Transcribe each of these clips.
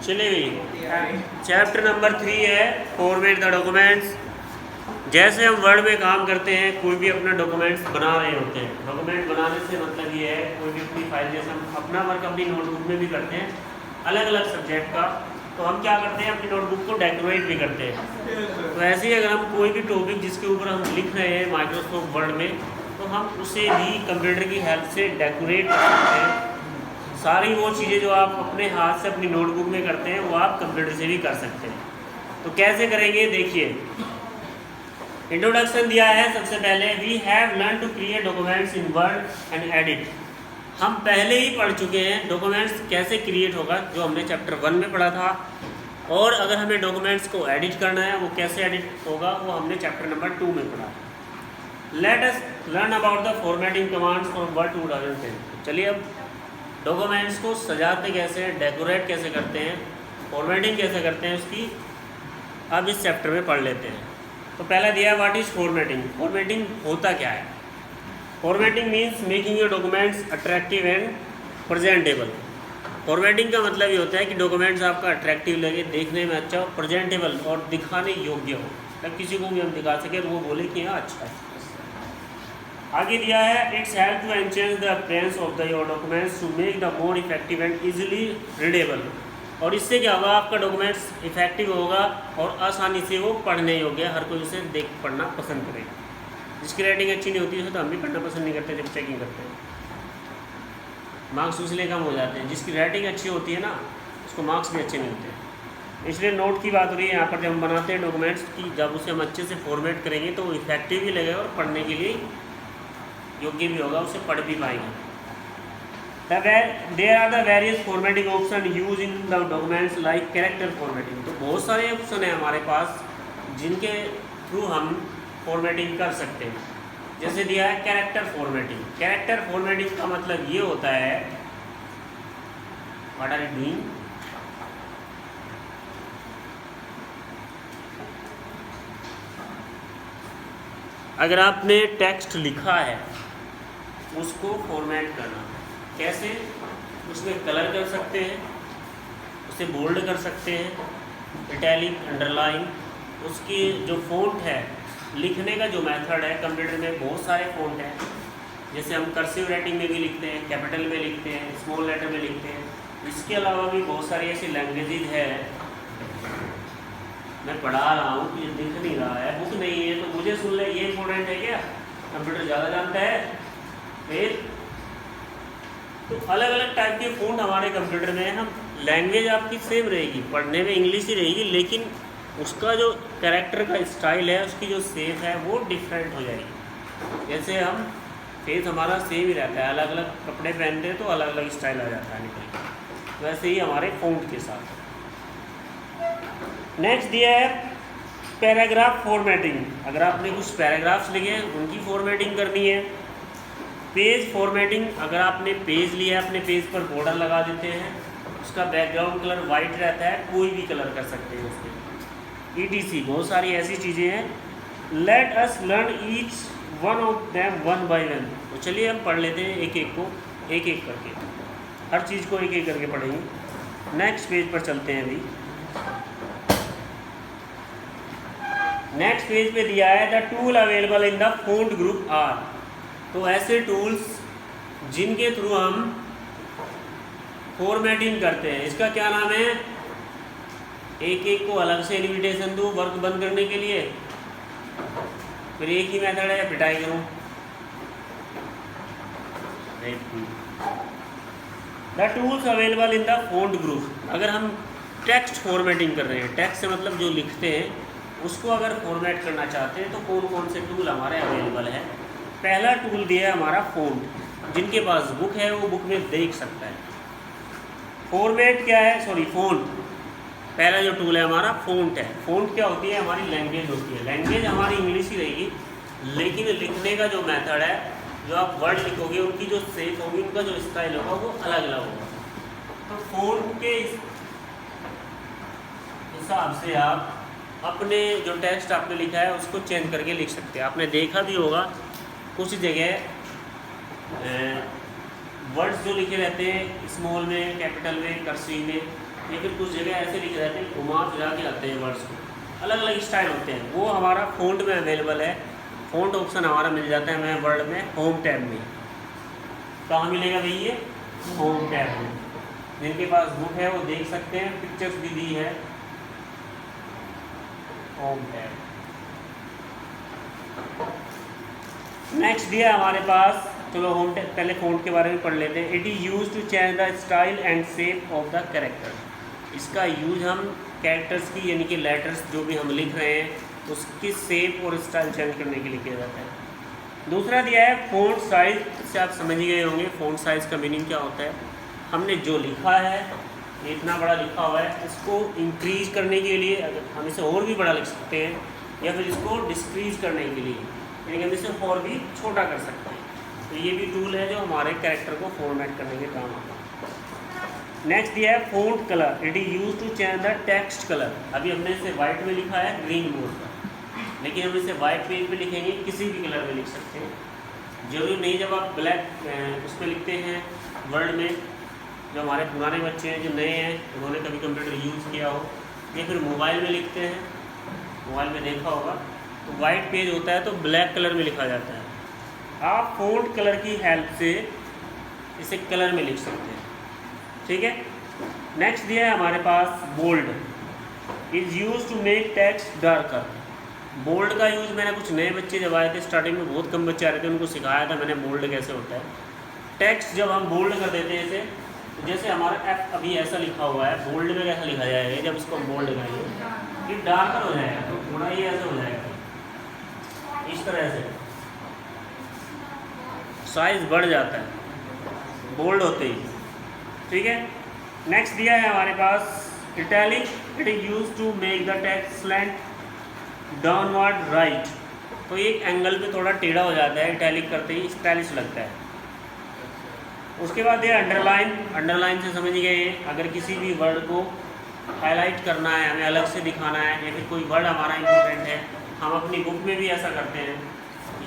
चलिए भाई, chapter number 3 है फॉर्मेट द डॉक्यूमेंट्स। जैसे हम वर्ड में काम करते हैं, कोई भी अपना डॉक्यूमेंट्स बना रहे होते हैं। डॉक्यूमेंट बनाने से मतलब ये है, कोई भी अपनी फाइल, जैसे हम अपना वर्क अपनी नोटबुक में भी करते हैं अलग अलग सब्जेक्ट का, तो हम क्या करते हैं, अपनी नोटबुक को डेकोरेट भी करते हैं। तो ऐसे ही अगर हम कोई भी टॉपिक जिसके ऊपर हम लिख रहे हैं माइक्रोसॉफ्ट वर्ड में, तो हम उसे भी कंप्यूटर की हेल्प से डेकोरेट कर सकते हैं। सारी वो चीज़ें जो आप अपने हाथ से अपनी नोटबुक में करते हैं, वो आप कंप्यूटर से भी कर सकते हैं। तो कैसे करेंगे, देखिए। इंट्रोडक्शन दिया है सबसे पहले, we have learn to create documents in Word and edit. हम पहले ही पढ़ चुके हैं डॉक्यूमेंट्स कैसे क्रिएट होगा, जो हमने चैप्टर 1 में पढ़ा था। और अगर हमें डॉक्यूमेंट्स को एडिट करना है, वो कैसे एडिट होगा, वो हमने चैप्टर नंबर 2 में पढ़ा। Let us learn about the formatting commands for word 2010। चलिए अब डॉक्यूमेंट्स को सजाते कैसे हैं, डेकोरेट कैसे करते हैं, फॉर्मेटिंग कैसे करते हैं, उसकी अब इस चैप्टर में पढ़ लेते हैं। तो पहला दिया है, व्हाट इज़ फॉर्मेटिंग। फॉर्मेटिंग होता क्या है? Formatting means making your documents attractive and presentable. Formatting का मतलब ये होता है कि डॉक्यूमेंट्स आपका अट्रैक्टिव लगे, देखने में अच्छा हो, प्रेजेंटेबल और दिखाने योग्य हो, तब किसी को भी हम दिखा सकें और वो बोले कि हाँ अच्छा है। आगे दिया है, it's help to enhance the appearance of the your documents to make the more effective and easily readable. और इससे क्या होगा, आपका डॉक्यूमेंट्स इफेक्टिव होगा और आसानी से वो पढ़ने योग्य है, हर कोई उसे देख पढ़ना पसंद करेगा। जिसकी राइटिंग अच्छी नहीं होती है तो हम भी पढ़ना पसंद नहीं करते जब चेकिंग करते हैं, मार्क्स इसलिए कम हो जाते हैं। जिसकी राइटिंग अच्छी होती है ना, उसको मार्क्स भी अच्छे मिलते हैं। इसलिए नोट की बात हो रही है यहाँ पर, जब हम बनाते हैं डॉक्यूमेंट्स की, जब उसे हम अच्छे से फॉर्मेट करेंगे तो वो इफेक्टिव भी लगेगा और पढ़ने के लिए योग्य भी होगा, उसे पढ़ भी पाएंगे। There are the various formatting option use in the documents like character formatting. तो बहुत सारे ऑप्शन हैं हमारे पास जिनके थ्रू हम फॉर्मेटिंग कर सकते हैं। जैसे दिया है कैरेक्टर फॉर्मेटिंग। कैरेक्टर फॉर्मेटिंग का मतलब ये होता है, व्हाट आर यू डूइंग, अगर आपने टेक्स्ट लिखा है उसको फॉर्मेट करना। कैसे? उसमें कलर कर सकते हैं, उसे बोल्ड कर सकते हैं, इटैलिक, अंडरलाइन, उसकी जो फ़ॉन्ट है, लिखने का जो मेथड है, कंप्यूटर में बहुत सारे फ़ॉन्ट हैं। जैसे हम कर्सिव राइटिंग में भी लिखते हैं, कैपिटल में लिखते हैं, स्मॉल लेटर में लिखते हैं। इसके अलावा भी बहुत सारी ऐसी लैंग्वेजेज है। मैं पढ़ा रहा हूँ कि ये दिख नहीं रहा है, बुक नहीं है, तो मुझे सुन ले, ये इंपॉर्टेंट है क्या? कंप्यूटर ज़्यादा जानता है। फिर तो अलग अलग टाइप के फ़ॉन्ट हमारे कंप्यूटर में है। हम लैंग्वेज आपकी सेम रहेगी, पढ़ने में इंग्लिश ही रहेगी, लेकिन उसका जो कैरेक्टर का स्टाइल है, उसकी जो शेप है, वो डिफरेंट हो जाएगी। जैसे हम फेस हमारा सेम ही रहता है, अलग अलग कपड़े पहनते हैं तो अलग अलग स्टाइल आ जाता है निकल, वैसे ही हमारे फ़ॉन्ट के साथ। नेक्स्ट दिया है पैराग्राफ फॉर्मेटिंग। अगर आपने कुछ पैराग्राफ्स लिखे हैं, उनकी फॉर्मेटिंग करनी है। पेज फॉर्मेटिंग, अगर आपने पेज लिया है, अपने पेज पर बॉर्डर लगा देते हैं, उसका बैकग्राउंड कलर वाइट रहता है, कोई भी कलर कर सकते हैं उसके, ETC बहुत सारी ऐसी चीज़ें हैं। Let us learn each one of them one by one. तो चलिए हम पढ़ लेते हैं एक एक को, एक एक करके, हर चीज़ को एक एक करके पढ़ेंगे। नेक्स्ट पेज पर चलते हैं अभी। नेक्स्ट पेज पे दिया है, the tool available in the font group are. तो ऐसे टूल्स जिनके थ्रू हम फॉर्मेटिंग करते हैं, इसका क्या नाम है? एक एक को अलग से इन्विटेशन दूँ वर्क बंद करने के लिए, फिर एक ही मेथड है, पिटाई करूँ। The tools available in the font group. अगर हम टेक्स्ट फॉर्मेटिंग कर रहे हैं, टेक्स्ट से मतलब जो लिखते हैं उसको अगर फॉर्मेट करना चाहते हैं, तो कौन कौन से टूल हमारे अवेलेबल है? पहला टूल दिया है हमारा फ़ॉन्ट। जिनके पास बुक है वो बुक में देख सकता है। फॉर्मेट क्या है, सॉरी फ़ॉन्ट। पहला जो टूल है हमारा फ़ॉन्ट है। फ़ॉन्ट क्या होती है? हमारी लैंग्वेज होती है। लैंग्वेज हमारी इंग्लिश ही रहेगी, लेकिन लिखने का जो मेथड है, जो आप वर्ड लिखोगे, उनकी जो शेप होगी, उनका जो स्टाइल होगा, वो अलग अलग होगा। तो फ़ॉन्ट के हिसाब से आप अपने जो टेक्स्ट आपने लिखा है उसको चेंज करके लिख सकते हैं। आपने देखा भी होगा कुछ जगह वर्ड्स जो लिखे रहते हैं स्मॉल में, कैपिटल में, कर्सिव में, या फिर कुछ जगह ऐसे लिखे रहते हैं घुमा फिरा के आते हैं वर्ड्स को, अलग अलग स्टाइल होते हैं, वो हमारा फ़ॉन्ट में अवेलेबल है। फ़ॉन्ट ऑप्शन हमारा मिल जाता है हमें वर्ड में होम टैब में। कहाँ मिलेगा भाई ये? होम टैब में। जिनके पास बुक है वो देख सकते हैं, पिक्चर्स भी दी है होम टैब। नेक्स्ट दिया हमारे पास, चलो होम टैब पहले फ़ॉन्ट के बारे में पढ़ लेते हैं। It is use to change the style and shape of the character. इसका यूज हम कैरेक्टर्स की यानी कि लेटर्स जो भी हम लिख रहे हैं उसकी शेप और स्टाइल चेंज करने के लिए किया जाता है। दूसरा दिया है फ़ॉन्ट साइज़। इससे आप समझ गए होंगे फ़ॉन्ट साइज़ का मीनिंग क्या होता है। हमने जो लिखा है ये इतना बड़ा लिखा हुआ है, इसको इंक्रीज करने के लिए अगर हम इसे और भी बड़ा लिख सकते हैं, या फिर इसको डिस्क्रीज करने के लिए यानी कि हम इसे और भी छोटा कर सकते हैं। तो ये भी टूल है जो हमारे कैरेक्टर को फॉर्मेट करने के काम आता है। नेक्स्ट दिया है font colour. It is use to change the text colour. अभी हमने इसे वाइट में लिखा है ग्रीन बोर्ड पर, लेकिन हम इसे वाइट पेज पे लिखेंगे, किसी भी कलर में लिख सकते हैं। जरूरी नहीं जब आप ब्लैक उस पर लिखते हैं वर्ड में, जो हमारे पुराने बच्चे हैं जो नए हैं उन्होंने कभी कंप्यूटर यूज़ किया हो, या फिर मोबाइल में लिखते हैं, मोबाइल में देखा होगा तो वाइट पेज होता है तो ब्लैक कलर में लिखा जाता है। आप फ़ॉन्ट कलर की हेल्प से इसे कलर में लिख सकते हैं, ठीक है। नेक्स्ट दिया है हमारे पास bold. Is use to make text darker. Bold का यूज़ मैंने कुछ नए बच्चे जब आए थे स्टार्टिंग में, बहुत कम बच्चे आ रहे थे, उनको सिखाया था मैंने बोल्ड कैसे होता है। टेक्स्ट जब हम बोल्ड कर देते हैं इसे, जैसे हमारा एफ अभी ऐसा लिखा हुआ है, बोल्ड में कैसा लिखा जाएगा, जब इसको हम बोल्ड करेंगे ये डार्कर हो जाएगा, तो थोड़ा ये ऐसा हो जाएगा, इस तरह से साइज बढ़ जाता है बोल्ड होते ही, ठीक है। नेक्स्ट दिया है हमारे पास italic. It is used to make the text slant downward right. तो एक एंगल पे थोड़ा टेढ़ा हो जाता है, इटैलिक करते ही स्टाइलिश लगता है। उसके बाद ये अंडरलाइन। अंडरलाइन से समझ गए, अगर किसी भी वर्ड को हाईलाइट करना है, हमें अलग से दिखाना है, या फिर कोई वर्ड हमारा इम्पोर्टेंट है, हम अपनी बुक में भी ऐसा करते हैं,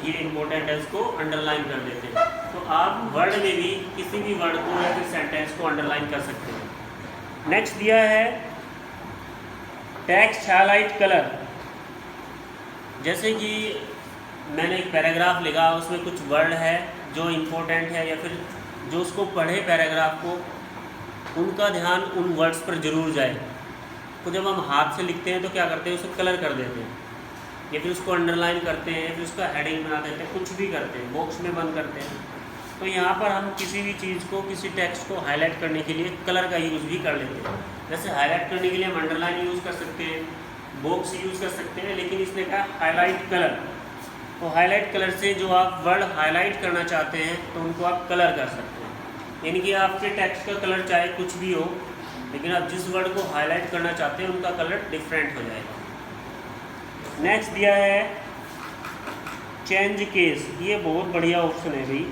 ये इम्पोर्टेंट है, इसको अंडरलाइन कर देते हैं। तो आप वर्ड में भी किसी भी वर्ड को या फिर सेंटेंस को अंडरलाइन कर सकते हैं। नेक्स्ट दिया है टेक्स्ट हाईलाइट कलर। जैसे कि मैंने एक पैराग्राफ लिखा, उसमें कुछ वर्ड है जो इम्पोर्टेंट है, या फिर जो उसको पढ़े पैराग्राफ को, उनका ध्यान उन वर्ड्स पर जरूर जाए। तो जब हम हाथ से लिखते हैं तो क्या करते हैं, उसे कलर कर देते हैं, या फिर उसको अंडरलाइन करते हैं, या फिर उसका हेडिंग बना देते हैं, कुछ भी करते हैं, बॉक्स में बंद करते हैं। तो यहाँ पर हम किसी भी चीज़ को, किसी टेक्स्ट को हाईलाइट करने के लिए कलर का यूज़ भी कर लेते हैं। जैसे हाईलाइट करने के लिए हम अंडरलाइन यूज़ कर सकते हैं, बॉक्स यूज़ कर सकते हैं, लेकिन इसने कहा हाईलाइट कलर। तो हाईलाइट कलर से जो आप वर्ड हाईलाइट करना चाहते हैं तो उनको आप कलर कर सकते हैं, यानी कि आपके टेक्स्ट का कलर चाहे कुछ भी हो, लेकिन आप जिस वर्ड को हाईलाइट करना चाहते हैं उनका कलर डिफरेंट हो जाएगा। नेक्स्ट दिया है चेंज केस। ये बहुत बढ़िया ऑप्शन है भाई,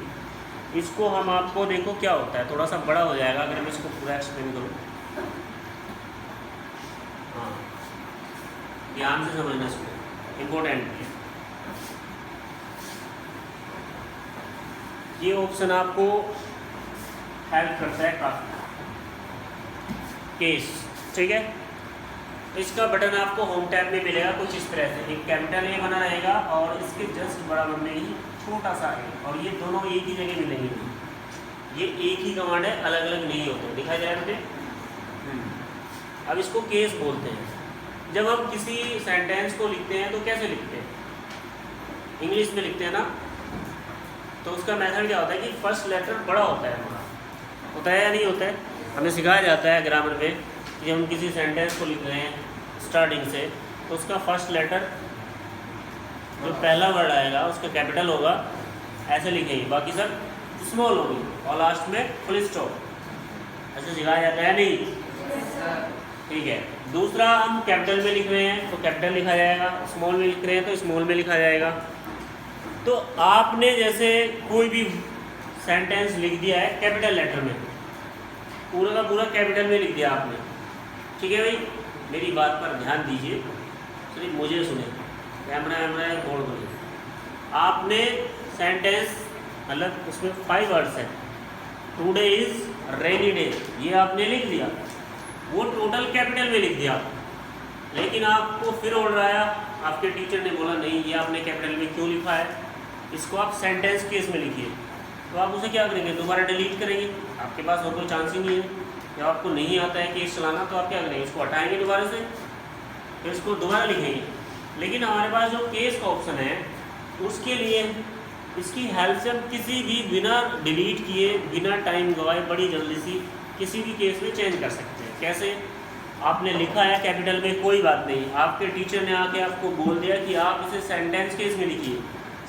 इसको हम आपको देखो क्या होता है, थोड़ा सा बड़ा हो जाएगा अगर मैं इसको पूरा एक्सप्लेन करूँ। हाँ, ध्यान से समझना, इसको इम्पोर्टेंट है। ये ऑप्शन आपको हेल्प करता है काफ़ी, केस, ठीक है। इसका बटन आपको होम टैब में मिलेगा कुछ इस तरह से, एक कैपिटल ए बना रहेगा और इसके जस्ट बराबर में ही छोटा सा है, और ये दोनों एक ही जगह मिलेंगे। ये एक ही कमांड है, अलग अलग नहीं होते, दिखाई दे रहा है मुझे। अब इसको केस बोलते हैं। जब हम किसी सेंटेंस को लिखते हैं तो कैसे लिखते हैं, इंग्लिश में लिखते हैं ना, तो उसका मेथड क्या होता है कि फर्स्ट लेटर बड़ा होता है हमारा, होता है या नहीं होता है। हमें सिखाया जाता है ग्रामर में कि हम किसी सेंटेंस को लिख रहे हैं स्टार्टिंग से, तो उसका फर्स्ट लेटर जो पहला वर्ड आएगा उसका कैपिटल होगा, ऐसे लिखेंगे, बाकी सब स्मॉल होगी, और लास्ट में फुल स्टॉप, ऐसे सिखाया जाता है नहीं, ठीक है। दूसरा, हम कैपिटल में लिख रहे हैं तो कैपिटल लिखा जाएगा, स्मॉल में लिख रहे हैं तो स्मॉल में लिखा जाएगा। तो आपने जैसे कोई भी सेंटेंस लिख दिया है कैपिटल लेटर में, पूरा का पूरा कैपिटल में लिख दिया आपने, ठीक है भाई, मेरी बात पर ध्यान दीजिए, सिर्फ मुझे सुने, कैमरा बोर्ड बोलिए। आपने सेंटेंस मतलब उसमें 5 वर्ड्स हैं, टुडे इज रेनी डे, ये आपने लिख दिया, वो टोटल कैपिटल में लिख दिया। लेकिन आपको फिर ओढ़ रहा है, आपके टीचर ने बोला नहीं ये आपने कैपिटल में क्यों लिखा है, इसको आप सेंटेंस केस में लिखिए। तो आप उसे क्या करेंगे, दोबारा डिलीट करेंगे, आपके पास और कोई चांस ही नहीं है। जब आपको नहीं आता है केस चलाना तो आप क्या करेंगे, इसको हटाएंगे दोबारा से, फिर इसको दोबारा लिखेंगे। लेकिन हमारे पास जो केस का ऑप्शन है उसके लिए इसकी हेल्प से हम किसी भी बिना डिलीट किए, बिना टाइम गवाए, बड़ी जल्दी सी किसी भी केस में चेंज कर सकते हैं। कैसे, आपने लिखा है कैपिटल में, कोई बात नहीं, आपके टीचर ने आके आपको बोल दिया कि आप इसे सेंटेंस केस में लिखिए।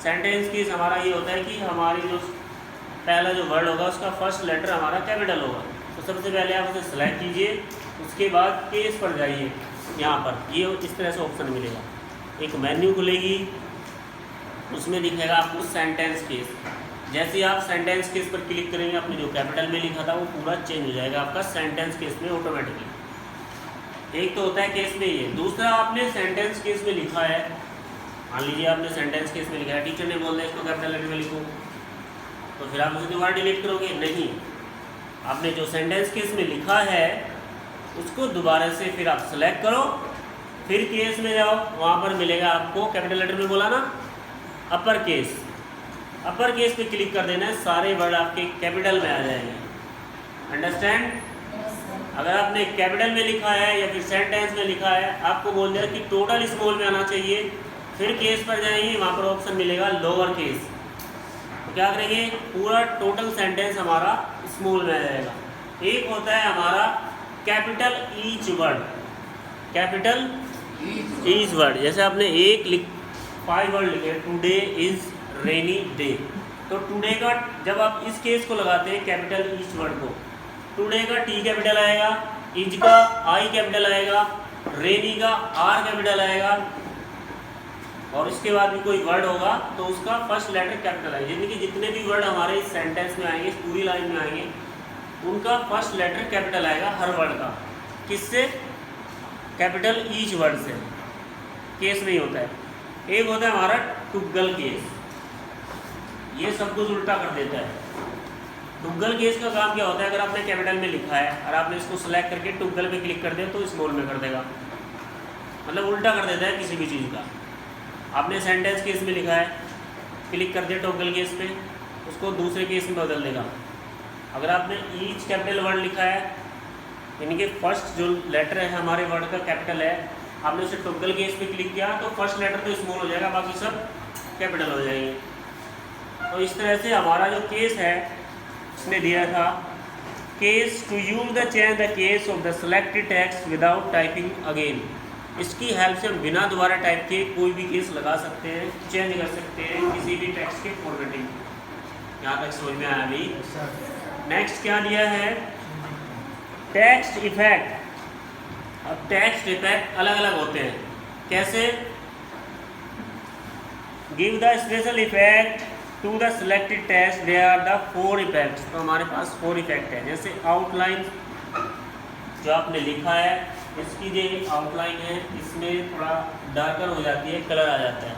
सेंटेंस केस हमारा ये होता है कि हमारी जो पहला जो वर्ड होगा उसका फर्स्ट लेटर हमारा कैपिटल होगा। तो सबसे पहले आप उसे सेलेक्ट कीजिए, उसके बाद केस पर जाइए, यहाँ पर ये इस तरह से ऑप्शन मिलेगा, एक मेन्यू खुलेगी, उसमें दिखेगा आपको सेंटेंस केस। जैसे ही आप सेंटेंस केस पर क्लिक करेंगे, आपने जो कैपिटल में लिखा था वो पूरा चेंज हो जाएगा आपका सेंटेंस केस में ऑटोमेटिकली। एक तो होता है केस में ये, दूसरा आपने सेंटेंस केस में लिखा है, मान लीजिए आपने सेंटेंस केस में लिखा है, टीचर ने बोल दिया इसको कैपिटल लेटर में लिखो, तो फिर आप उसे दोबारा डिलीट करोगे नहीं, आपने जो सेंटेंस केस में लिखा है उसको दोबारा से फिर आप सेलेक्ट करो, फिर केस में जाओ, वहाँ पर मिलेगा आपको कैपिटल लेटर में बोला ना अपर केस, अपर केस पे क्लिक कर देना है, सारे वर्ड आपके कैपिटल में आ जाएंगे। अंडरस्टैंड? अगर आपने कैपिटल में लिखा है या फिर सेंटेंस में लिखा है, आपको बोल दिया कि टोटल स्मॉल में आना चाहिए, फिर केस पर जाएंगे, वहाँ पर ऑप्शन मिलेगा लोअर केस, तो क्या करेंगे, पूरा टोटल सेंटेंस हमारा स्मॉल में आ जाएगा। एक होता है हमारा capital each word, capital each word, जैसे आपने 5 वर्ड लिखे, टुडे इज रेनी डे, तो टुडे का जब आप इस केस को लगाते हैं कैपिटल ईच वर्ड को, टुडे का टी कैपिटल आएगा, इज का आई कैपिटल आएगा, रेनी का आर कैपिटल आएगा, और इसके बाद भी कोई वर्ड होगा तो उसका फर्स्ट लेटर कैपिटल आएगा। यानी कि जितने भी वर्ड हमारे इस सेंटेंस में आएंगे, इस पूरी लाइन में आएंगे, उनका फर्स्ट लेटर कैपिटल आएगा हर वर्ड का। किससे? कैपिटल ईच वर्ड से। केस नहीं होता है। एक होता है हमारा टुगल केस, ये सब कुछ उल्टा कर देता है। टुगल केस का काम क्या होता है, अगर आपने कैपिटल में लिखा है और आपने इसको सेलेक्ट करके टुगल पे क्लिक कर दिया तो स्मॉल में कर देगा, मतलब उल्टा कर देता है किसी भी चीज़ का। आपने सेंटेंस केस में लिखा है, क्लिक कर दिया टॉगल केस पे, उसको दूसरे केस में बदल देगा। अगर आपने ईच कैपिटल वर्ड लिखा है, यानी कि फर्स्ट जो लेटर है हमारे वर्ड का कैपिटल है, आपने उसे टॉगल केस पे क्लिक किया तो फर्स्ट लेटर तो स्मॉल हो जाएगा, बाकी सब कैपिटल हो जाएंगे। तो इस तरह से हमारा जो केस है उसने दिया था case to use the change the case of the selected text without typing again. इसकी हेल्प से हम बिना दोबारा टाइप के कोई भी केस लगा सकते हैं, चेंज कर सकते हैं किसी भी टेक्स्ट के फॉर्मेटिंग। यहाँ तक समझ में आया अभी? नेक्स्ट क्या दिया है, टेक्स्ट इफेक्ट। अब टेक्स्ट इफेक्ट अलग अलग होते हैं, कैसे? Give the special effect to the selected text, they are the 4 effects. तो हमारे पास 4 इफेक्ट है, जैसे आउटलाइन जो आपने लिखा है, इसकी जो आउटलाइन है इसमें थोड़ा डार्कर हो जाती है, कलर आ जाता है,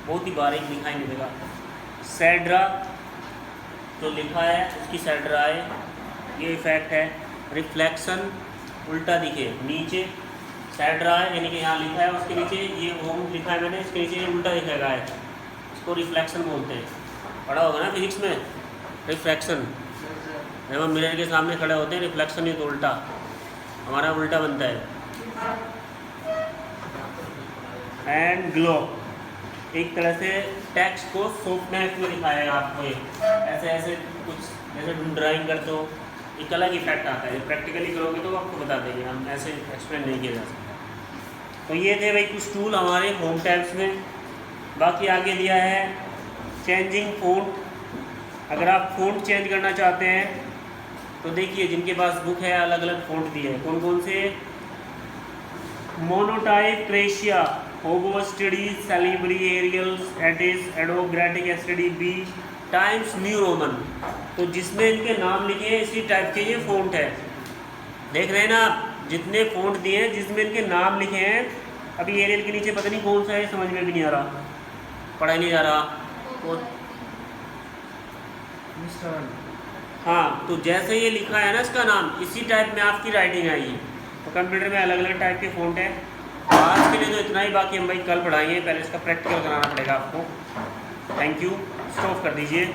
बहुत ही बारीक दिखाई नहीं देगा। सैड्रा जो लिखा है उसकी सैड्रा है, ये इफेक्ट है। रिफ्लेक्शन, उल्टा दिखे नीचे सैड्रा है, यानी कि यहाँ लिखा है उसके नीचे ये होम लिखा है मैंने, इसके नीचे ये उल्टा दिखेगा है, इसको रिफ्लेक्शन बोलते हैं। पढ़ा होगा ना फिजिक्स में, रिफ्लेक्शन। जब हम मिरर के सामने खड़े होते हैं रिफ्लेक्शन ही तो उल्टा, हमारा उल्टा बनता है। एंड ग्लो, एक तरह से टेक्स्ट को सॉफ्टनेस में दिखाएगा आपको, ये ऐसे ऐसे कुछ जैसे ड्राइंग करते हो, एक अलग इफेक्ट आता है। प्रैक्टिकली करोगे तो आपको बता देंगे, हम ऐसे एक्सप्लेन नहीं किया जा सकता। तो ये थे भाई कुछ टूल हमारे होम टैब्स में। बाकी आगे दिया है चेंजिंग फ़ॉन्ट। अगर आप फ़ॉन्ट चेंज करना चाहते हैं तो देखिए जिनके पास बुक है अलग अलग फ़ॉन्ट दिए हैं, कौन कौन से? Monotype, Corsiva, Hobo Std, Calibri, Arial, एटिस, एडोग्राटिक एसडी, बी, टाइम्स न्यू रोमन। तो जिसमें इनके नाम लिखे हैं इसी टाइप के ये फ़ॉन्ट है। देख रहे हैं ना आप, जितने फ़ॉन्ट दिए हैं जिसमें इनके नाम लिखे हैं। अभी एरियल के नीचे पता नहीं कौन सा है, समझ में भी नहीं आ रहा, पढ़ा नहीं जा रहा। हाँ, तो जैसे ये लिखा है ना इसका नाम, इसी टाइप में आपकी राइटिंग आई है। तो कंप्यूटर में अलग अलग टाइप के फ़ॉन्ट है। आज के लिए तो इतना ही, बाकी हम भाई कल पढ़ाएंगे, पहले इसका प्रैक्टिकल कराना पड़ेगा आपको। थैंक यू, स्टॉप कर दीजिए।